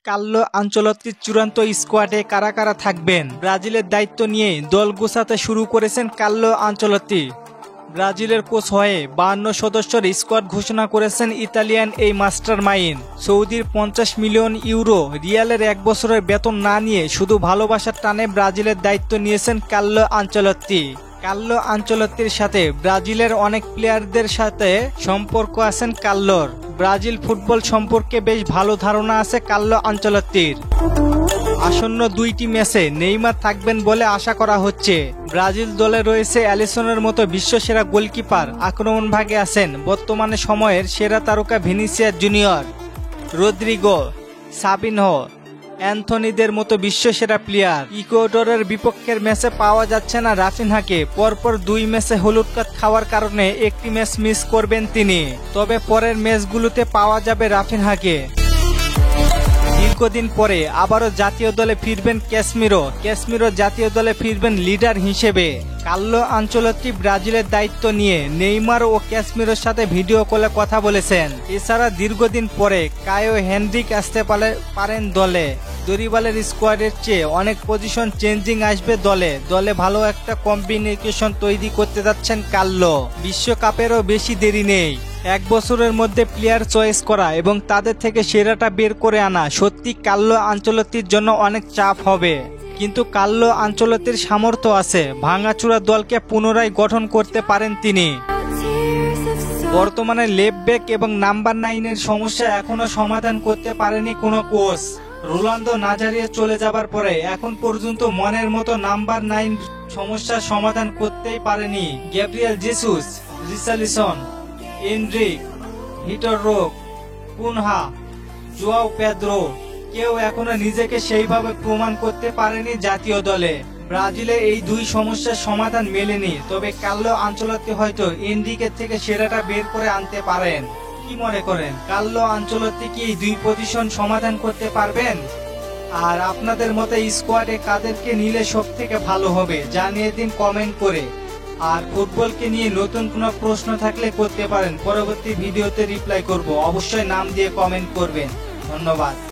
Carlo আনচেলত্তির চূড়ান্ত স্কোয়াডে কারা কারা থাকবেন? ব্রাজিলের দায়িত্ব নিয়ে দল গোছাতে শুরু করেছেন কার্লো আনচেলত্তি। ব্রাজিলের কোচ হয়ে 52 সদস্যের স্কোয়াড ঘোষণা করেছেন ইতালিয়ান এই মাস্টার মাইন্ড। সৌদির 50 মিলিয়ন ইউরো রিয়ালের 1 বছরের বেতন না নিয়ে শুধু ভালোবাসার টানে ব্রাজিলের দায়িত্ব নিয়েছেন কার্লো আনচেলত্তি। কার্লো আনচেলত্তির সাথে ব্রাজিলের অনেক প্লেয়ারদের সাথে সম্পর্ক আছেন কার্লোর। ব্রাজিল ফুটবল সম্পর্কে বেশ ভালো ধারণা আছে কার্লো আনচেলত্তির। আসন্ন 2টি ম্যাচে নেইমার থাকবেন বলে আশা করা হচ্ছে। ব্রাজিল দলে রয়েছে অ্যালিসনের মতো বিশ্বসেরা গোলকিপার। আক্রমণ ভাগে আছেন বর্তমানে সময়ের সেরা তারকা ভিনিসিয়াস জুনিয়র, রদ্রিগো, সাবিনহো, অ্যান্থনিদের মতো বিশ্বসেরা প্লেয়ার। ইকুয়েডরের বিপক্ষের ম্যাচে পাওয়া যাচ্ছে না রাফিনহাকে। পরপর 2 ম্যাচে হলুদ কার্ড খাওয়ার কারণে একটি ম্যাচ মিস করবেন তিনি। তবে পরের ম্যাচগুলোতে পাওয়া যাবে রাফিনহাকে। দীর্ঘদিন পরে আবারও জাতীয় দলে ফিরবেন ক্যাসমিরো জাতীয় দলে ফিরবেন লিডার হিসেবে। কার্লো আনচেলত্তি ব্রাজিলের দায়িত্ব নিয়ে নেইমার ও ক্যাসমিরোর সাথে ভিডিও কলে কথা বলেছেন। এছাড়া দীর্ঘদিন পরে কায়ো হেনরিক আসতে পারেন দলে। দরিবালের স্কোয়াডের চেয়ে অনেক পজিশন চেঞ্জিং আসবে দলে ভালো একটা কম্বিনেশন তৈরি করতে যাচ্ছেন কার্লো। বিশ্বকাপেরও বেশি দেরি নেই। 1 বছরের মধ্যে প্লেয়ার চয়েস করা এবং তাদের থেকে সেরাটা বের করে আনা সত্যি কার্লো আনচেলত্তির জন্য অনেক চাপ হবে। কিন্তু কার্লো আনচেলত্তির সামর্থ্য আছে, ভাঙাচোরা দলকে পুনরায় গঠন করতে পারেন তিনি। বর্তমানে লেফট ব্যাক এবং নাম্বার 9-এর সমস্যা এখনো সমাধান করতে পারেনি কোনো কোচ। রোনালদো নাজারিয়া চলে যাবার পরে এখন পর্যন্ত মনের মতো নাম্বার 9 সমস্যার সমাধান করতেই পারেনি Gabriel Jesus, Richarlison, Endrick, Vitor Roque, Cunha, Joao Pedro. কেউ এখনো নিজেকে সেইভাবে প্রমাণ করতে পারেনি জাতীয় দলে। ব্রাজিলে এই 2 সমস্যার সমাধান মেলেনি। তবে কার্লো আনচেলত্তি হয়তো এনরিকের থেকে সেরাটা বের করে আনতে পারেন। কি মনে করেন, কার্লো আনচেলত্তি কি এই 2 পজিশন সমাধান করতে পারবেন? আর আপনাদের মতে স্কোয়াডে কাদেরকে নিলে সব থেকে ভালো হবে জানিয়ে দিন কমেন্ট করে। আর ফুটবলকে নিয়ে নতুন কোনো প্রশ্ন থাকলে করতে পারেন, পরবর্তী ভিডিওতে রিপ্লাই করব। অবশ্যই নাম দিয়ে কমেন্ট করবেন। ধন্যবাদ।